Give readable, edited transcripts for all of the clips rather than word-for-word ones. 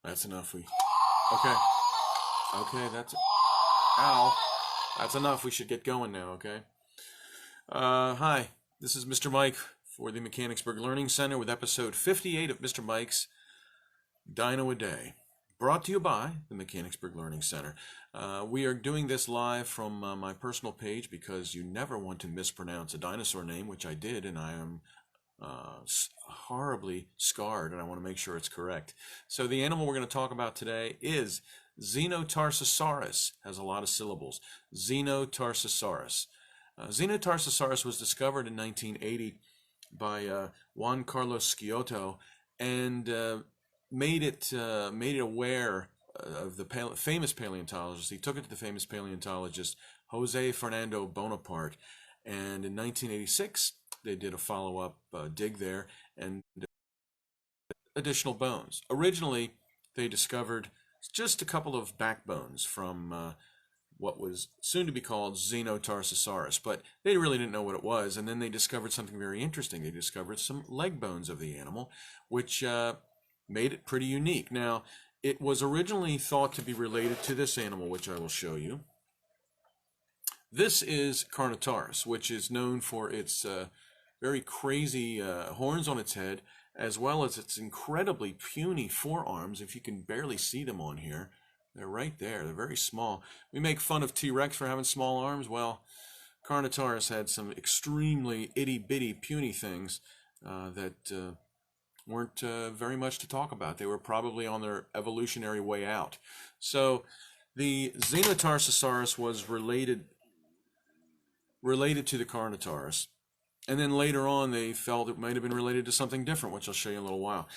That's enough. Okay. Okay, that's... Ow. That's enough. We should get going now, okay? Hi, this is Mr. Mike for the Mechanicsburg Learning Center with episode 58 of Mr. Mike's Dino-A-Day. Brought to you by the Mechanicsburg Learning Center. We are doing this live from my personal page because you never want to mispronounce a dinosaur name, which I did, and I am horribly scarred, and I want to make sure it's correct. So the animal we're going to talk about today is Xenotarsosaurus. Has a lot of syllables. Xenotarsosaurus. Xenotarsosaurus was discovered in 1980 by Juan Carlos Sciotto, and made it aware of the famous paleontologist. He took it to the famous paleontologist Jose Fernando Bonaparte, and in 1986 they did a follow-up dig there and additional bones. Originally they discovered just a couple of backbones from what was soon to be called Xenotarsosaurus, but they really didn't know what it was. And then they discovered something very interesting. They discovered some leg bones of the animal, which made it pretty unique. Now, it was originally thought to be related to this animal, which I will show you. This is Carnotaurus, which is known for its very crazy horns on its head, as well as its incredibly puny forearms. If you can barely see them on here, they're right there. They're very small. We make fun of T-Rex for having small arms. Well, Carnotaurus had some extremely itty-bitty puny things that weren't very much to talk about. They were probably on their evolutionary way out. So the Xenotarsosaurus was related to the Carnotaurus. And then later on, they felt it might have been related to something different, which I'll show you in a little while.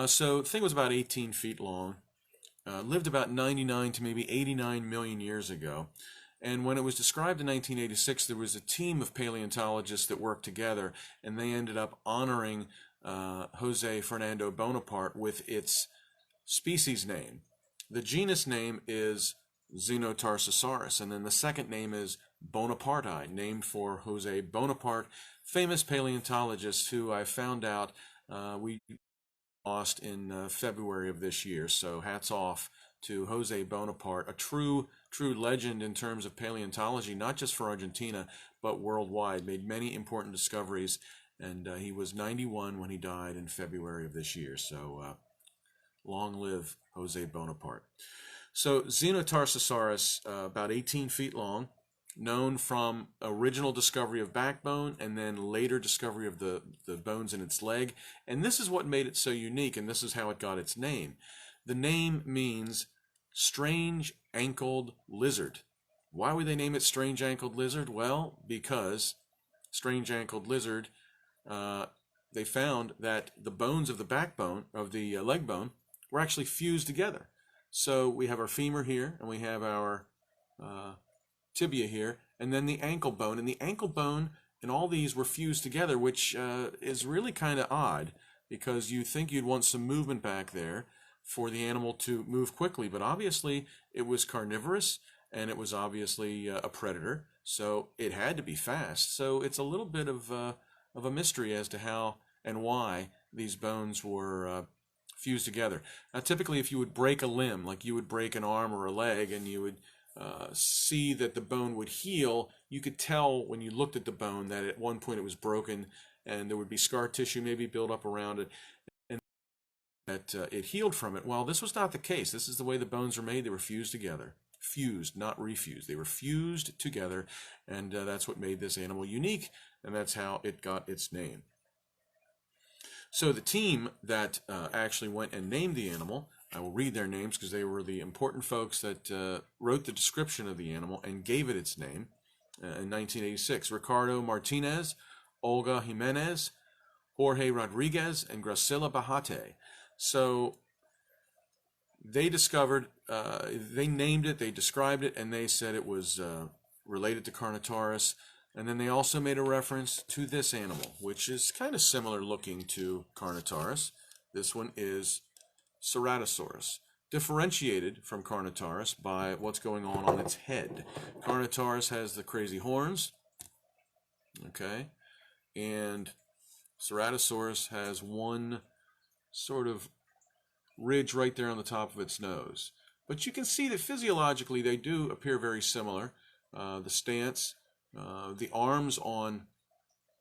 So the thing was about 18 feet long, lived about 99 to maybe 89 million years ago. And when it was described in 1986, there was a team of paleontologists that worked together, and they ended up honoring Jose Fernando Bonaparte with its species name. The genus name is Xenotarsosaurus, and then the second name is Bonaparti, named for Jose Bonaparte, famous paleontologist who I found out we lost in February of this year. So hats off to Jose Bonaparte, a true legend in terms of paleontology, not just for Argentina, but worldwide. Made many important discoveries, and he was 91 when he died in February of this year. So long live Jose Bonaparte. So Xenotarsosaurus, about 18 feet long, known from original discovery of backbone and then later discovery of the bones in its leg. And this is what made it so unique, and this is how it got its name. The name means strange-ankled lizard. Why would they name it strange-ankled lizard? Well, because strange-ankled lizard, they found that the bones of the backbone, of the leg bone, were actually fused together. So we have our femur here, and we have our tibia here, and then the ankle bone. And the ankle bone and all these were fused together, which is really kind of odd, because you think you'd want some movement back there for the animal to move quickly. But obviously it was carnivorous, and it was obviously a predator, so it had to be fast. So it's a little bit of a mystery as to how and why these bones were fused together. Now, typically, if you would break a limb, like you would break an arm or a leg, and you would see that the bone would heal, you could tell when you looked at the bone that at one point it was broken, and there would be scar tissue maybe built up around it, and that it healed from it. Well, this was not the case. This is the way the bones were made. They were fused together. Fused, not refused. They were fused together, and that's what made this animal unique, and that's how it got its name. So the team that actually went and named the animal, I will read their names because they were the important folks that wrote the description of the animal and gave it its name in 1986. Ricardo Martinez, Olga Jimenez, Jorge Rodriguez, and Graciela Bajate. So they discovered, they named it, they described it, and they said it was related to Carnotaurus. And then they also made a reference to this animal, which is kind of similar looking to Carnotaurus. This one is Ceratosaurus, differentiated from Carnotaurus by what's going on its head. Carnotaurus has the crazy horns, okay, and Ceratosaurus has one sort of ridge right there on the top of its nose. But you can see that physiologically they do appear very similar. The stance, the arms on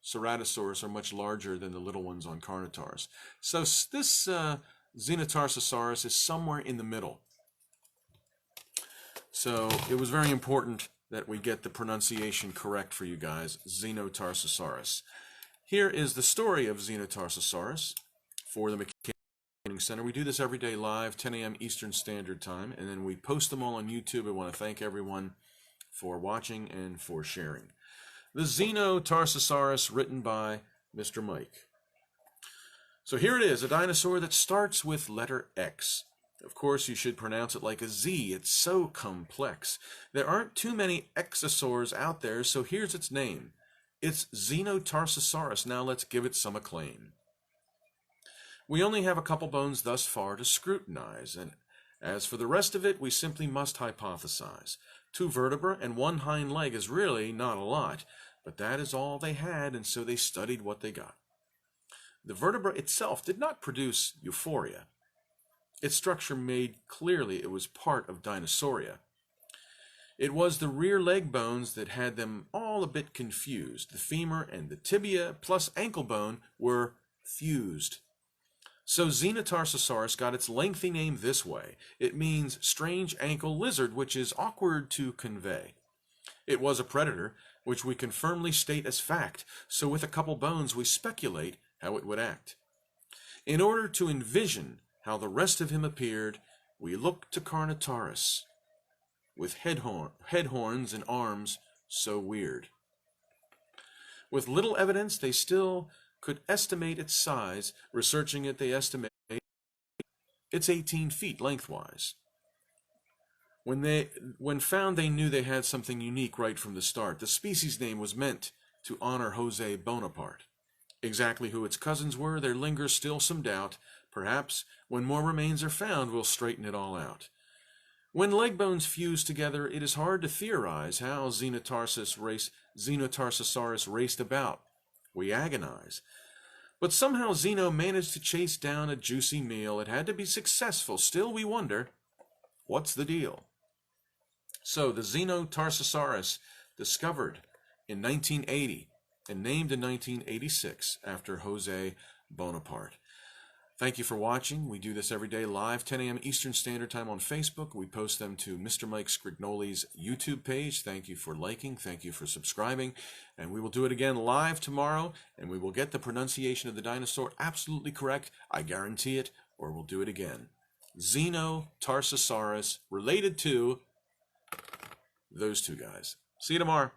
Ceratosaurus are much larger than the little ones on Carnotaurus. So this Xenotarsosaurus is somewhere in the middle. So it was very important that we get the pronunciation correct for you guys, Xenotarsosaurus. Here is the story of Xenotarsosaurus for the Mechanics Center. We do this every day live, 10 a.m. Eastern Standard Time, and then we post them all on YouTube. I want to thank everyone for watching and for sharing. The Xenotarsosaurus, written by Mr. Mike. So here it is, a dinosaur that starts with letter X. Of course, you should pronounce it like a Z. It's so complex. There aren't too many exosaurs out there, so here's its name. It's Xenotarsosaurus. Now let's give it some acclaim. We only have a couple bones thus far to scrutinize, and as for the rest of it, we simply must hypothesize. 2 vertebrae and 1 hind leg is really not a lot, but that is all they had, and so they studied what they got. The vertebra itself did not produce euphoria. Its structure made clearly it was part of Dinosauria. It was the rear leg bones that had them all a bit confused. The femur and the tibia plus ankle bone were fused. So Xenotarsosaurus got its lengthy name this way. It means strange ankle lizard, which is awkward to convey. It was a predator, which we can firmly state as fact, so with a couple bones we speculate how it would act. In order to envision how the rest of him appeared, we look to Carnotaurus, with head horns and arms so weird. With little evidence, they still could estimate its size. Researching it, they estimate it's 18 feet lengthwise. When found, they knew they had something unique right from the start. The species name was meant to honor Jose Bonaparte. Exactly who its cousins were, there lingers still some doubt. Perhaps, when more remains are found, we'll straighten it all out. When leg bones fuse together, it is hard to theorize how Xenotarsosaurus raced about. We agonize. But somehow Xeno managed to chase down a juicy meal. It had to be successful. Still, we wonder, what's the deal? So, the Xenotarsosaurus, discovered in 1980 and named in 1986 after Jose Bonaparte. Thank you for watching. We do this every day live, 10 a.m. Eastern Standard Time on Facebook. We post them to Mr. Mike Sgrignoli's YouTube page. Thank you for liking. Thank you for subscribing. And we will do it again live tomorrow, and we will get the pronunciation of the dinosaur absolutely correct. I guarantee it, or we'll do it again. Xenotarsosaurus, related to those two guys. See you tomorrow.